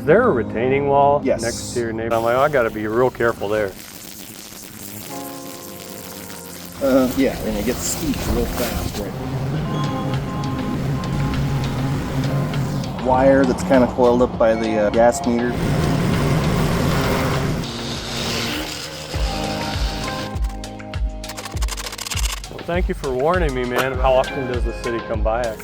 Is there a retaining wall Yes. next to your neighbor? I'm like, oh, I gotta be real careful there. Yeah, and it gets steep real fast, right? Wire that's kind of coiled up by the gas meter. Well, thank you for warning me, man. How often does the city come by?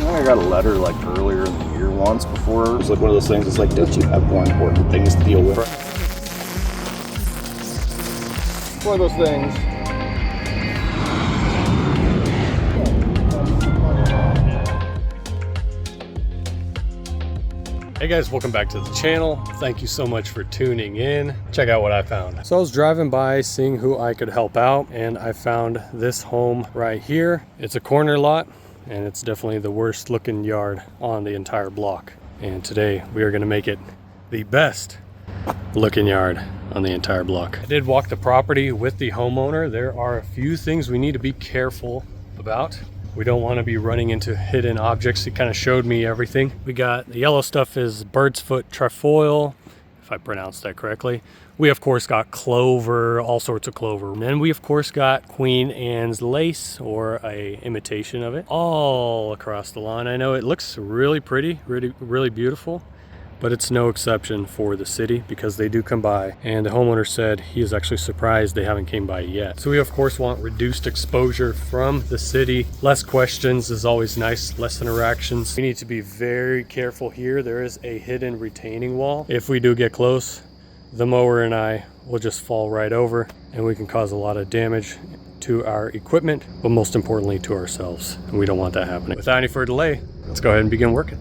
I got a letter like earlier in the year once before. It was like one of those things, it's like, don't you have more important things to deal with? One of those things. Hey guys, welcome back to the channel. Thank you so much for tuning in. Check out what I found. So I was driving by seeing who I could help out, and I found this home right here. It's a corner lot, and it's definitely the worst looking yard on the entire block. And today we are gonna make it the best looking yard on the entire block. I did walk the property with the homeowner. There are a few things we need to be careful about. We don't want to be running into hidden objects. He kind of showed me everything. We got the yellow stuff is bird's foot trefoil, if I pronounced that correctly. We of course got clover, all sorts of clover. And then we of course got Queen Anne's lace, or a imitation of it, all across the lawn. I know it looks really pretty, really beautiful, but it's no exception for the city because they do come by. And the homeowner said he is actually surprised they haven't came by yet. So we of course want reduced exposure from the city. Less questions is always nice, less interactions. We need to be very careful here. There is a hidden retaining wall. If we do get close, the mower and I will just fall right over, and we can cause a lot of damage to our equipment, but most importantly to ourselves. And we don't want that happening. Without any further delay, let's go ahead and begin working.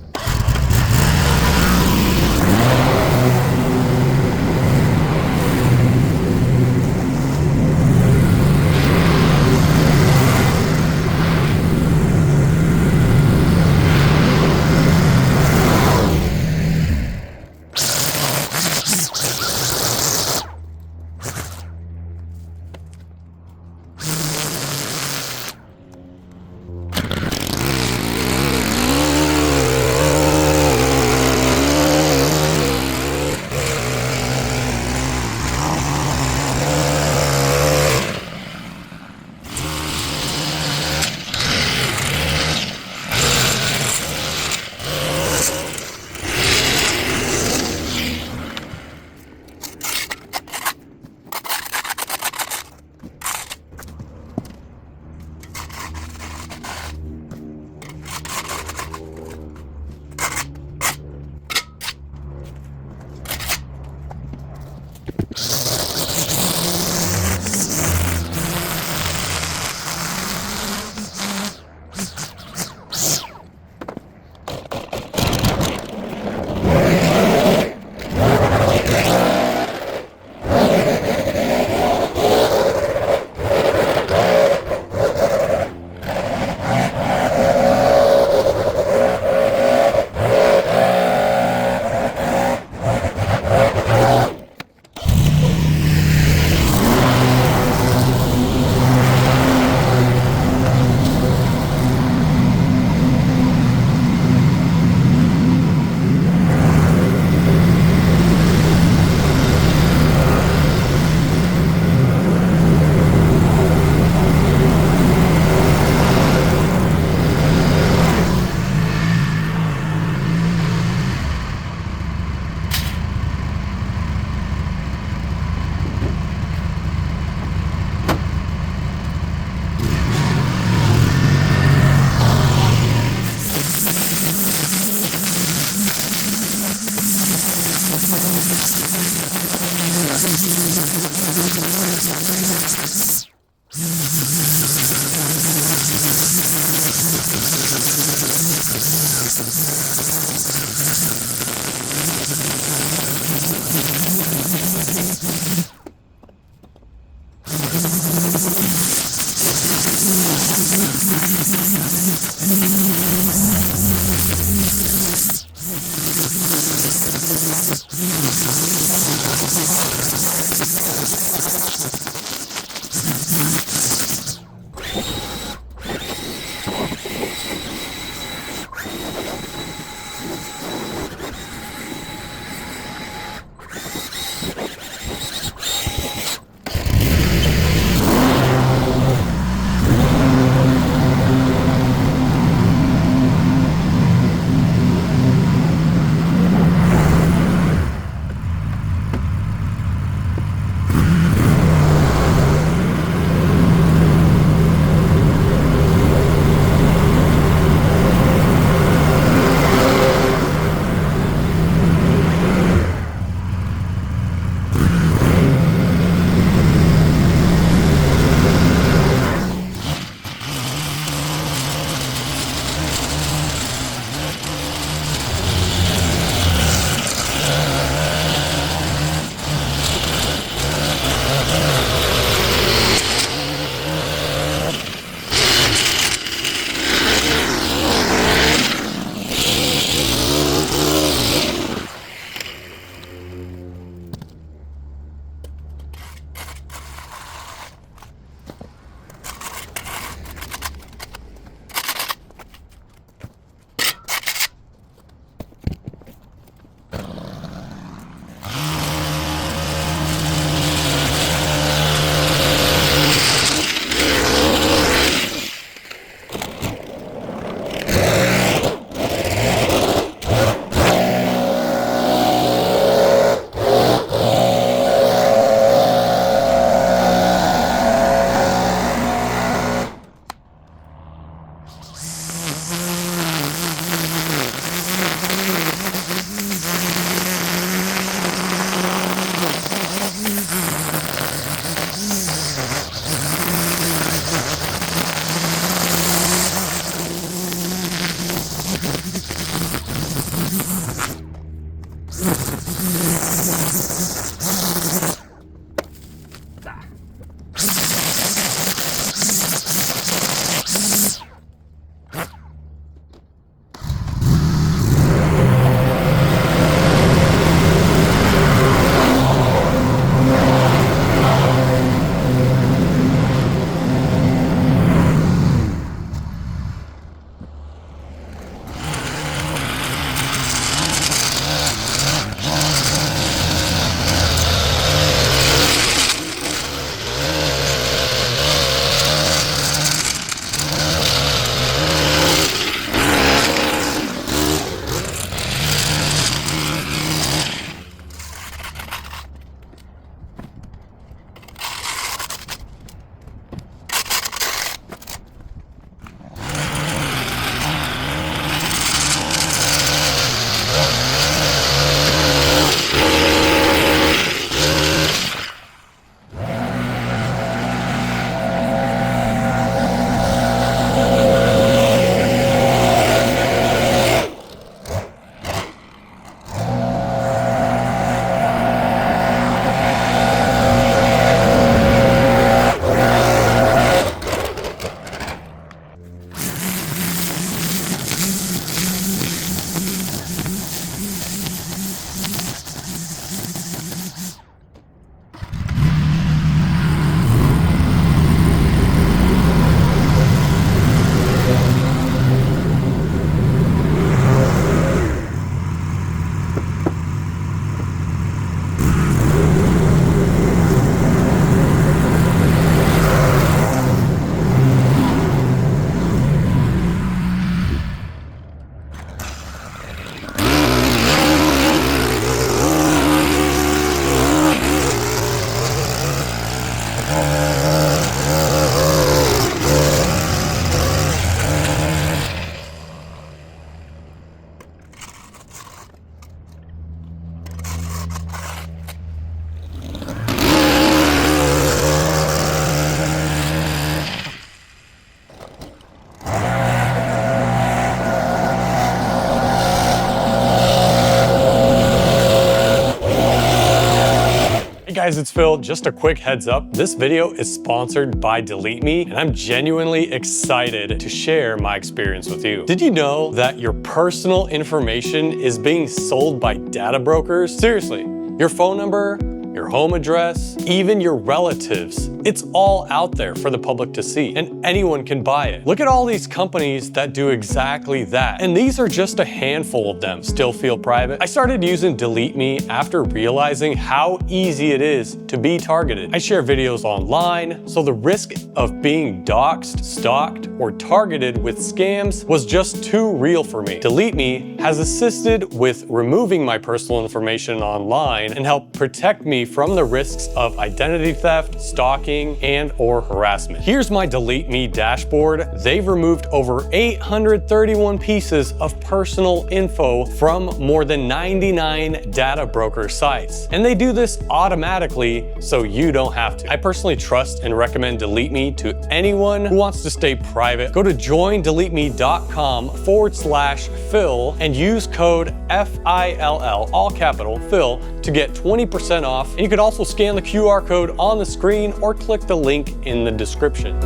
guys, it's Phil. Just a quick heads up. This video is sponsored by Delete Me, and I'm genuinely excited to share my experience with you. Did you know that your personal information is being sold by data brokers? Seriously, your phone number, your home address, even your relatives. It's all out there for the public to see, and anyone can buy it. Look at all these companies that do exactly that, and these are just a handful of them. Still feel private? I started using Delete Me after realizing how easy it is to be targeted. I share videos online, so the risk of being doxxed, stalked, or targeted with scams was just too real for me. Delete Me has assisted with removing my personal information online and helped protect me from the risks of identity theft, stalking, and or harassment. Here's my Delete Me dashboard. They've removed over 831 pieces of personal info from more than 99 data broker sites. And they do this automatically so you don't have to. I personally trust and recommend Delete Me to anyone who wants to stay private. Go to joindeleteme.com/Phil and use code FILL, all capital, Phil, to get 20% off. And you could also scan the QR code on the screen or click the link in the description.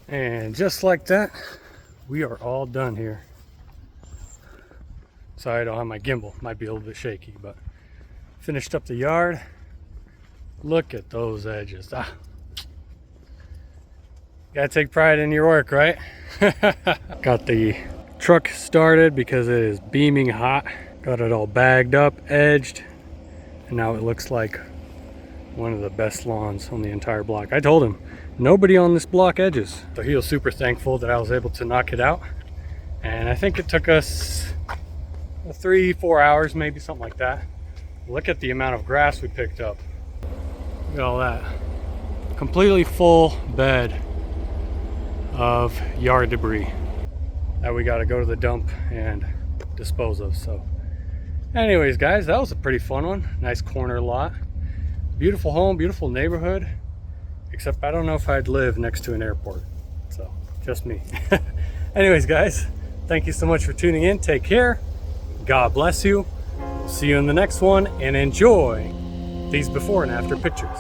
And just like that, we are all done here. Sorry I don't have my gimbal, might be a little bit shaky, but finished up the yard. Look at those edges. Gotta take pride in your work, right? Got the truck started because it is beaming hot. Got it all bagged up, edged, and now it looks like one of the best lawns on the entire block. I told him nobody on this block edges, so he was super thankful that I was able to knock it out. And I think it took us 3-4 hours, maybe something like that. Look at the amount of grass we picked up. Look at all that. Completely full bed of yard debris that we got to go to the dump and dispose of. So anyways, guys, that was a pretty fun one. Nice corner lot, beautiful home, beautiful neighborhood, except I don't know if I'd live next to an airport, so just me. Anyways, guys, thank you so much for tuning in. Take care, God bless you, see you in the next one, and enjoy these before and after pictures.